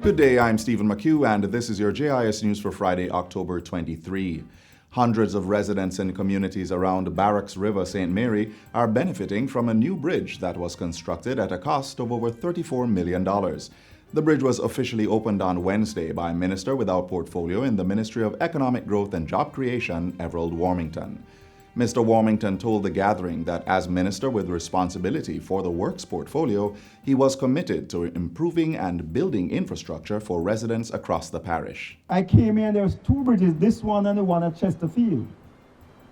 Good day, I'm Stephen McHugh, and this is your JIS News for Friday, October 23. Hundreds of residents in communities around Barracks River, St. Mary, are benefiting from a new bridge that was constructed at a cost of over $34 million. The bridge was officially opened on Wednesday by Minister without portfolio in the Ministry of Economic Growth and Job Creation, Everald Warmington. Mr. Warmington told the gathering that as minister with responsibility for the works portfolio, he was committed to improving and building infrastructure for residents across the parish. I came here and there was two bridges, this one and the one at Chesterfield.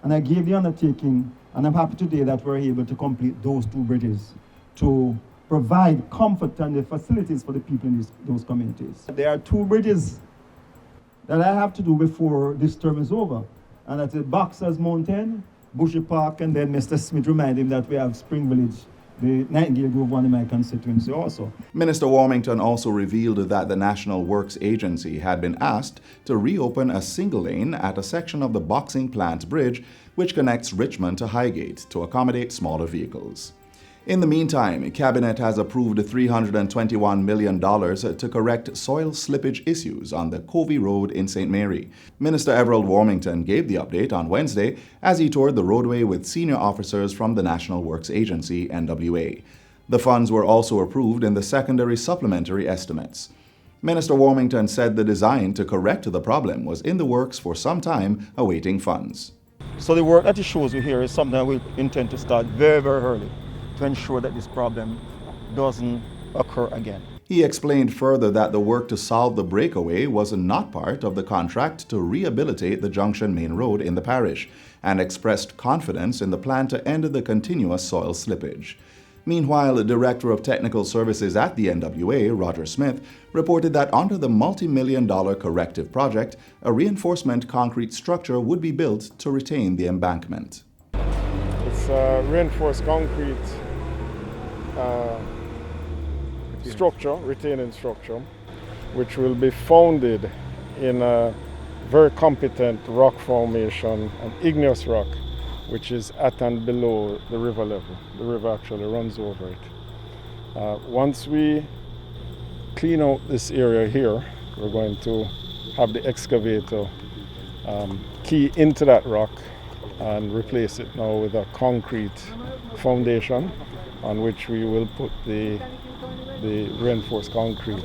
And I gave the undertaking, and I'm happy today that we're able to complete those two bridges to provide comfort and the facilities for the people in those communities. There are two bridges that I have to do before this term is over. And that's the Boxers Mountain, Bushy Park, and then Mr. Smith reminded him that we have Spring Village, the Nightingale Grove one in my constituency also. Minister Warmington also revealed that the National Works Agency had been asked to reopen a single lane at a section of the Boxing Plant Bridge, which connects Richmond to Highgate, to accommodate smaller vehicles. In the meantime, Cabinet has approved $321 million to correct soil slippage issues on the Covey Road in St. Mary. Minister Everald Warmington gave the update on Wednesday as he toured the roadway with senior officers from the National Works Agency, NWA. The funds were also approved in the secondary supplementary estimates. Minister Warmington said the design to correct the problem was in the works for some time, awaiting funds. So the work that he shows you here is something that we intend to start very, very early, to ensure that this problem doesn't occur again. He explained further that the work to solve the breakaway was not part of the contract to rehabilitate the Junction Main Road in the parish, and expressed confidence in the plan to end the continuous soil slippage. Meanwhile, the Director of Technical Services at the NWA, Roger Smith, reported that under the multi-million-dollar corrective project, a reinforcement concrete structure would be built to retain the embankment. It's a reinforced concrete retaining structure, which will be founded in a very competent rock formation, an igneous rock, which is at and below the river level. The river actually runs over it. Once we clean out this area here, we're going to have the excavator key into that rock and replace it now with a concrete foundation on which we will put the reinforced concrete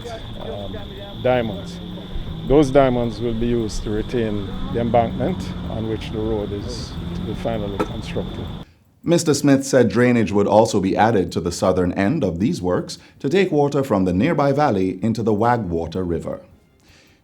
diamonds. Those diamonds will be used to retain the embankment on which the road is to be finally constructed. Mr. Smith said drainage would also be added to the southern end of these works to take water from the nearby valley into the Wagwater River.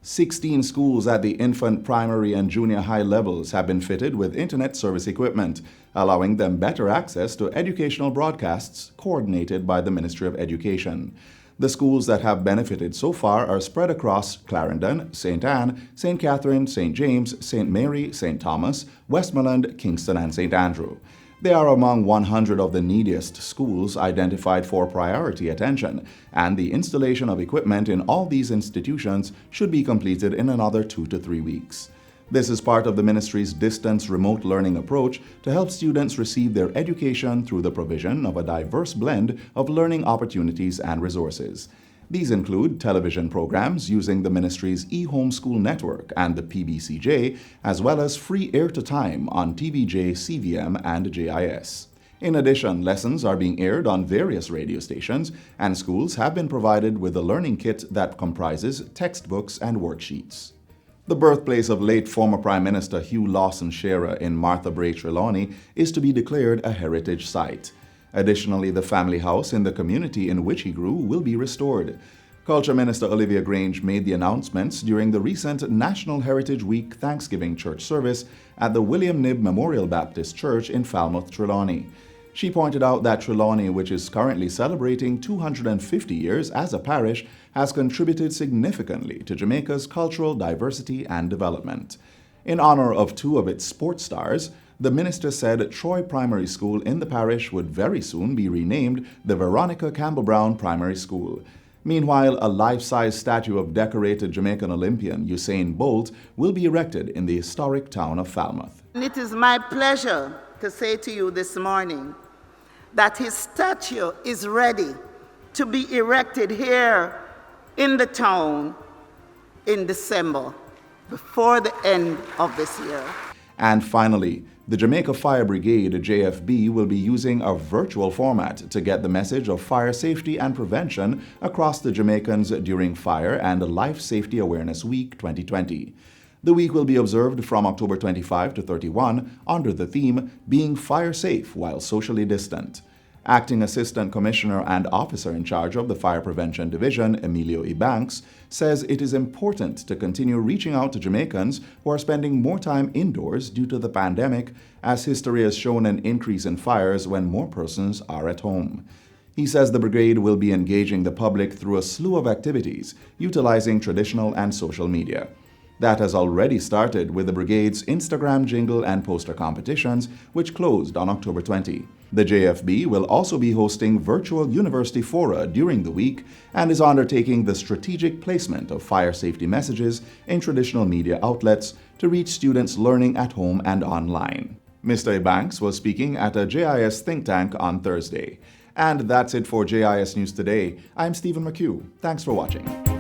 16 schools at the infant, primary, and junior high levels have been fitted with internet service equipment, allowing them better access to educational broadcasts coordinated by the Ministry of Education. The schools that have benefited so far are spread across Clarendon, St. Anne, St. Catherine, St. James, St. Mary, St. Thomas, Westmoreland, Kingston, and St. Andrew. They are among 100 of the neediest schools identified for priority attention, and the installation of equipment in all these institutions should be completed in another 2 to 3 weeks. This is part of the ministry's distance remote learning approach to help students receive their education through the provision of a diverse blend of learning opportunities and resources. These include television programs using the ministry's e-homeschool network and the PBCJ, as well as free air-to-time on TVJ, CVM, and JIS. In addition, lessons are being aired on various radio stations, and schools have been provided with a learning kit that comprises textbooks and worksheets. The birthplace of late former Prime Minister Hugh Lawson Shearer in Martha Bray, Trelawney, is to be declared a heritage site. Additionally, the family house in the community in which he grew will be restored. Culture Minister Olivia Grange made the announcements during the recent National Heritage Week Thanksgiving church service at the William Knibb Memorial Baptist Church in Falmouth, Trelawney. She pointed out that Trelawney, which is currently celebrating 250 years as a parish, has contributed significantly to Jamaica's cultural diversity and development. In honor of 2 of its sports stars, the minister said Troy Primary School in the parish would very soon be renamed the Veronica Campbell Brown Primary School. Meanwhile, a life-size statue of decorated Jamaican Olympian Usain Bolt will be erected in the historic town of Falmouth. It is my pleasure to say to you this morning that his statue is ready to be erected here in the town in December, before the end of this year. And finally, the Jamaica Fire Brigade, JFB, will be using a virtual format to get the message of fire safety and prevention across the Jamaicans during Fire and Life Safety Awareness Week 2020. The week will be observed from October 25 to 31 under the theme Being Fire Safe While Socially Distant. Acting Assistant Commissioner and Officer in charge of the Fire Prevention Division, Emilio Ebanks, says it is important to continue reaching out to Jamaicans who are spending more time indoors due to the pandemic, as history has shown an increase in fires when more persons are at home. He says the brigade will be engaging the public through a slew of activities, utilizing traditional and social media. That has already started with the brigade's Instagram jingle and poster competitions, which closed on October 20. The JFB will also be hosting virtual university fora during the week and is undertaking the strategic placement of fire safety messages in traditional media outlets to reach students learning at home and online. Mr. Ebanks was speaking at a JIS think tank on Thursday. And that's it for JIS News Today. I'm Stephen McHugh. Thanks for watching.